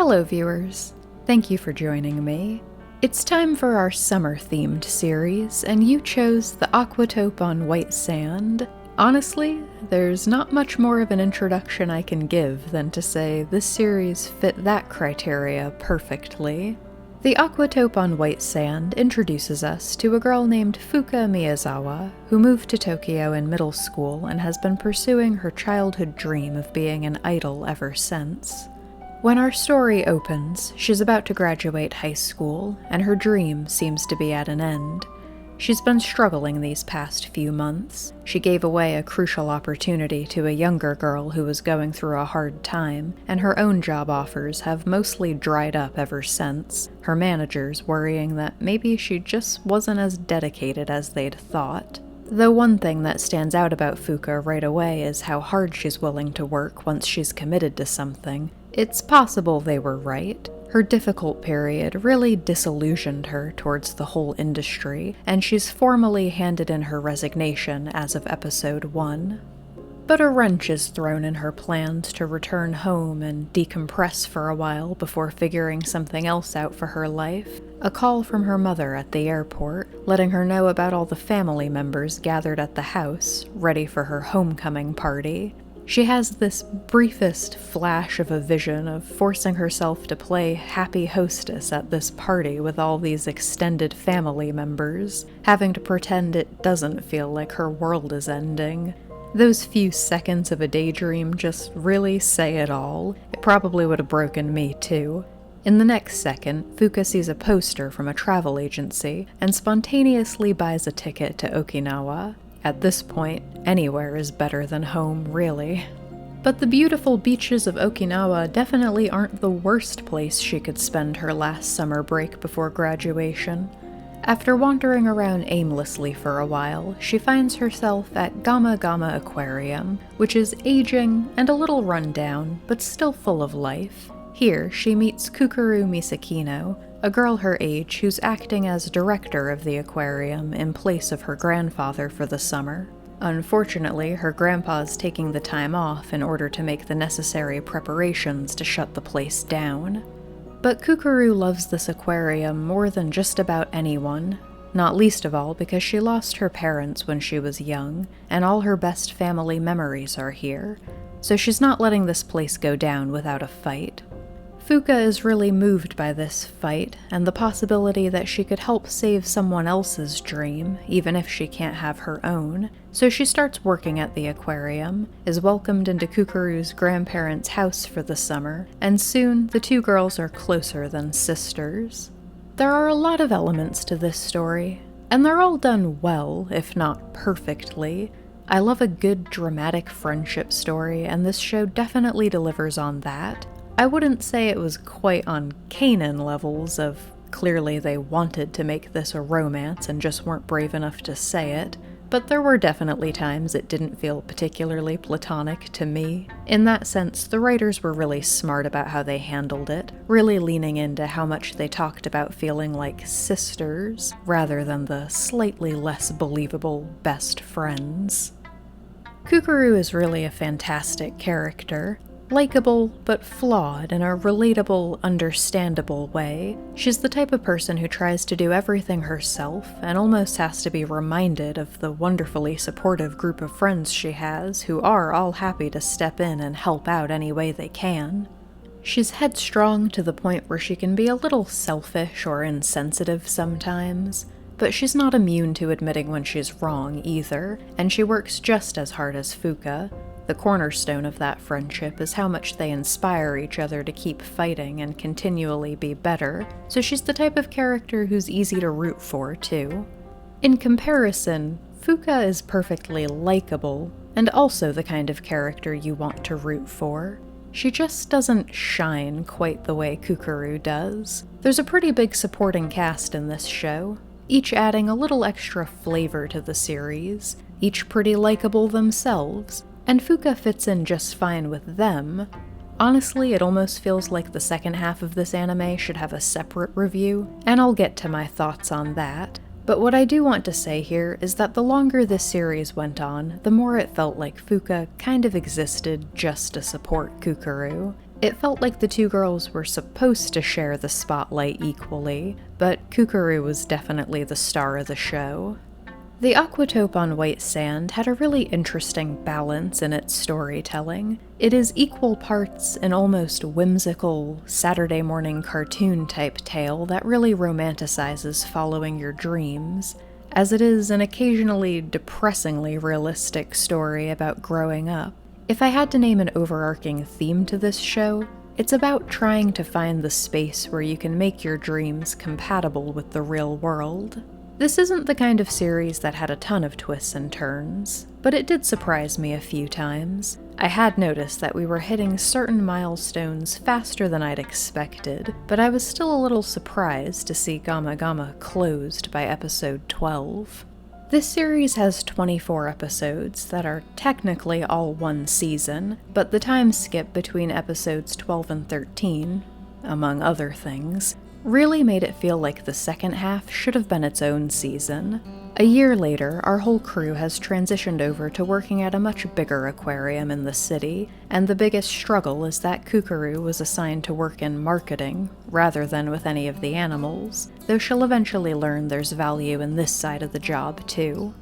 Hello viewers, thank you for joining me. It's time for our summer-themed series, and you chose the Aquatope on white sand. Honestly, there's not much more of an introduction I can give than to say this series fit that criteria perfectly. The Aquatope on white sand introduces us to a girl named Fuka Miyazawa, who moved to Tokyo in middle school and has been pursuing her childhood dream of being an idol ever since. When our story opens, she's about to graduate high school, and her dream seems to be at an end. She's been struggling these past few months. She gave away a crucial opportunity to a younger girl who was going through a hard time, and her own job offers have mostly dried up ever since, her managers worrying that maybe she just wasn't as dedicated as they'd thought. Though one thing that stands out about Fuka right away is how hard she's willing to work once she's committed to something. It's possible they were right. Her difficult period really disillusioned her towards the whole industry, and she's formally handed in her resignation as of episode 1. But a wrench is thrown in her plans to return home and decompress for a while before figuring something else out for her life. A call from her mother at the airport, letting her know about all the family members gathered at the house, ready for her homecoming party. She has this briefest flash of a vision of forcing herself to play happy hostess at this party with all these extended family members, having to pretend it doesn't feel like her world is ending. Those few seconds of a daydream just really say it all. It probably would have broken me too. In the next second, Fuka sees a poster from a travel agency and spontaneously buys a ticket to Okinawa. At this point, anywhere is better than home, really. But the beautiful beaches of Okinawa definitely aren't the worst place she could spend her last summer break before graduation. After wandering around aimlessly for a while, she finds herself at Gama Gama Aquarium, which is aging and a little run down, but still full of life. Here, she meets Kukuru Misakino, a girl her age who's acting as director of the aquarium in place of her grandfather for the summer. Unfortunately, her grandpa's taking the time off in order to make the necessary preparations to shut the place down. But Kukuru loves this aquarium more than just about anyone, not least of all because she lost her parents when she was young, and all her best family memories are here, so she's not letting this place go down without a fight. Fuka is really moved by this fight, and the possibility that she could help save someone else's dream, even if she can't have her own, so she starts working at the aquarium, is welcomed into Kukuru's grandparents' house for the summer, and soon the two girls are closer than sisters. There are a lot of elements to this story, and they're all done well, if not perfectly. I love a good dramatic friendship story, and this show definitely delivers on that. I wouldn't say it was quite on Kanan levels of clearly they wanted to make this a romance and just weren't brave enough to say it, but there were definitely times it didn't feel particularly platonic to me. In that sense, the writers were really smart about how they handled it, really leaning into how much they talked about feeling like sisters, rather than the slightly less believable best friends. Kukuru is really a fantastic character. Likeable, but flawed in a relatable, understandable way. She's the type of person who tries to do everything herself and almost has to be reminded of the wonderfully supportive group of friends she has who are all happy to step in and help out any way they can. She's headstrong to the point where she can be a little selfish or insensitive sometimes, but she's not immune to admitting when she's wrong either, and she works just as hard as Fuka. The cornerstone of that friendship is how much they inspire each other to keep fighting and continually be better, so she's the type of character who's easy to root for, too. In comparison, Fuka is perfectly likable, and also the kind of character you want to root for. She just doesn't shine quite the way Kukuru does. There's a pretty big supporting cast in this show, each adding a little extra flavor to the series, each pretty likable themselves, and Fuka fits in just fine with them. Honestly, it almost feels like the second half of this anime should have a separate review, and I'll get to my thoughts on that. But what I do want to say here is that the longer this series went on, the more it felt like Fuka kind of existed just to support Kukuru. It felt like the two girls were supposed to share the spotlight equally, but Kukuru was definitely the star of the show. The Aquatope on White Sand had a really interesting balance in its storytelling. It is equal parts an almost whimsical, Saturday morning cartoon type tale that really romanticizes following your dreams, as it is an occasionally depressingly realistic story about growing up. If I had to name an overarching theme to this show, it's about trying to find the space where you can make your dreams compatible with the real world. This isn't the kind of series that had a ton of twists and turns, but it did surprise me a few times. I had noticed that we were hitting certain milestones faster than I'd expected, but I was still a little surprised to see Gama Gama closed by episode 12. This series has 24 episodes that are technically all one season, but the time skip between episodes 12 and 13, among other things, really made it feel like the second half should have been its own season. A year later, our whole crew has transitioned over to working at a much bigger aquarium in the city, and the biggest struggle is that Kukuru was assigned to work in marketing, rather than with any of the animals, though she'll eventually learn there's value in this side of the job too.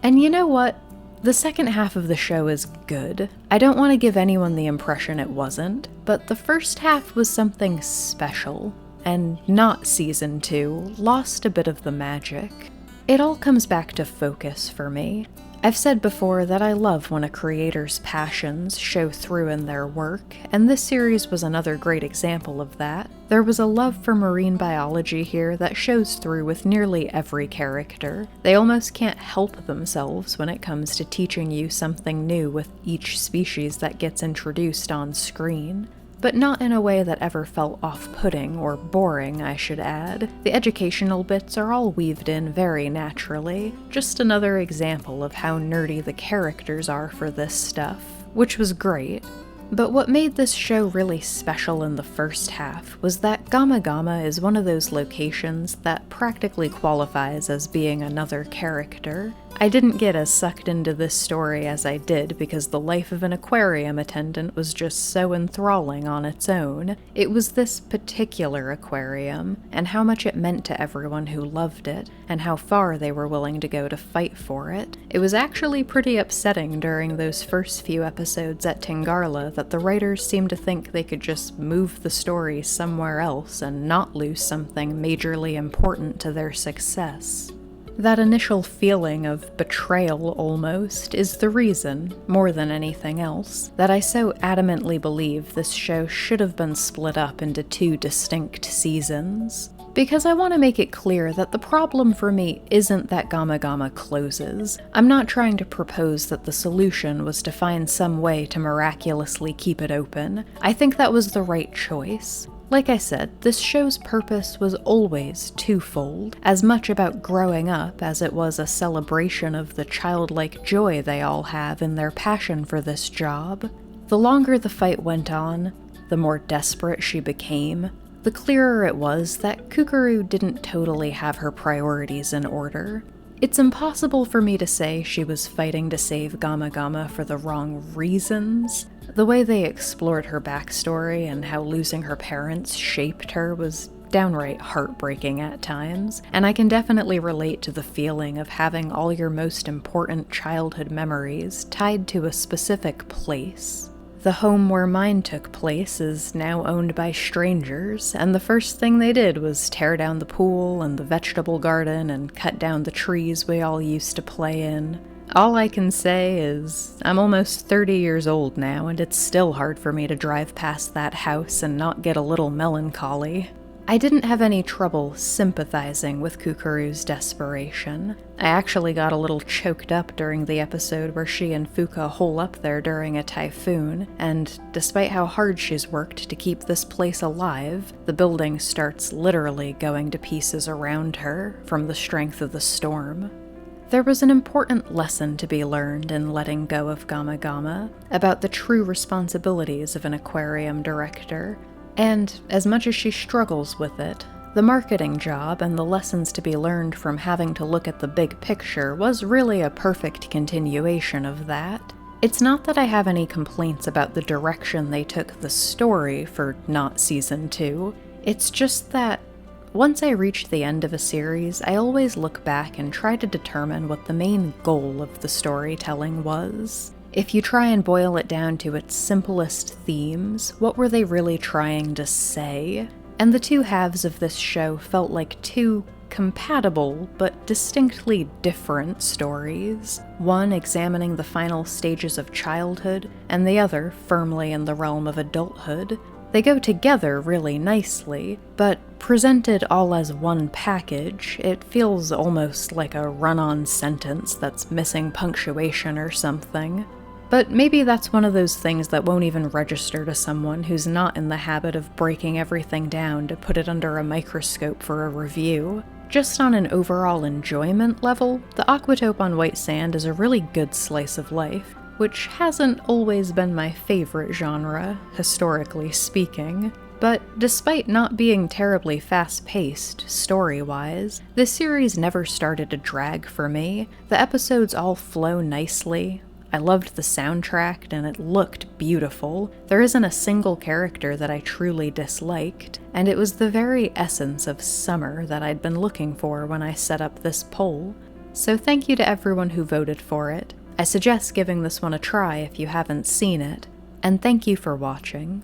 And you know what? The second half of the show is good. I don't want to give anyone the impression it wasn't, but the first half was something special, and not season 2 lost a bit of the magic. It all comes back to focus for me. I've said before that I love when a creator's passions show through in their work, and this series was another great example of that. There was a love for marine biology here that shows through with nearly every character. They almost can't help themselves when it comes to teaching you something new with each species that gets introduced on screen. But not in a way that ever felt off-putting or boring, I should add. The educational bits are all weaved in very naturally, just another example of how nerdy the characters are for this stuff, which was great. But what made this show really special in the first half was that Gama Gama is one of those locations that practically qualifies as being another character. I didn't get as sucked into this story as I did because the life of an aquarium attendant was just so enthralling on its own. It was this particular aquarium, and how much it meant to everyone who loved it, and how far they were willing to go to fight for it. It was actually pretty upsetting during those first few episodes at Tingarla that the writers seemed to think they could just move the story somewhere else and not lose something majorly important to their success. That initial feeling of betrayal, almost, is the reason, more than anything else, that I so adamantly believe this show should have been split up into 2 distinct seasons. Because I want to make it clear that the problem for me isn't that Gama Gama closes. I'm not trying to propose that the solution was to find some way to miraculously keep it open. I think that was the right choice. Like I said, this show's purpose was always twofold, as much about growing up as it was a celebration of the childlike joy they all have in their passion for this job. The longer the fight went on, the more desperate she became, the clearer it was that Kukuru didn't totally have her priorities in order. It's impossible for me to say she was fighting to save Gama Gama for the wrong reasons. The way they explored her backstory and how losing her parents shaped her was downright heartbreaking at times, and I can definitely relate to the feeling of having all your most important childhood memories tied to a specific place. The home where mine took place is now owned by strangers, and the first thing they did was tear down the pool and the vegetable garden and cut down the trees we all used to play in. All I can say is, I'm almost 30 years old now, and it's still hard for me to drive past that house and not get a little melancholy. I didn't have any trouble sympathizing with Kukuru's desperation. I actually got a little choked up during the episode where she and Fuka hole up there during a typhoon, and despite how hard she's worked to keep this place alive, the building starts literally going to pieces around her from the strength of the storm. There was an important lesson to be learned in letting go of Gama Gama about the true responsibilities of an aquarium director. And as much as she struggles with it, the marketing job and the lessons to be learned from having to look at the big picture was really a perfect continuation of that. It's not that I have any complaints about the direction they took the story for not season 2, it's just that once I reach the end of a series, I always look back and try to determine what the main goal of the storytelling was. If you try and boil it down to its simplest themes, what were they really trying to say? And the two halves of this show felt like two compatible but distinctly different stories, one examining the final stages of childhood, and the other firmly in the realm of adulthood. They go together really nicely, but presented all as one package, it feels almost like a run-on sentence that's missing punctuation or something. But maybe that's one of those things that won't even register to someone who's not in the habit of breaking everything down to put it under a microscope for a review. Just on an overall enjoyment level, the Aquatope on White Sand is a really good slice of life, which hasn't always been my favorite genre, historically speaking. But despite not being terribly fast-paced, story-wise, this series never started to drag for me. The episodes all flow nicely. I loved the soundtrack, and it looked beautiful. There isn't a single character that I truly disliked, and it was the very essence of summer that I'd been looking for when I set up this poll. So thank you to everyone who voted for it. I suggest giving this one a try if you haven't seen it, and thank you for watching.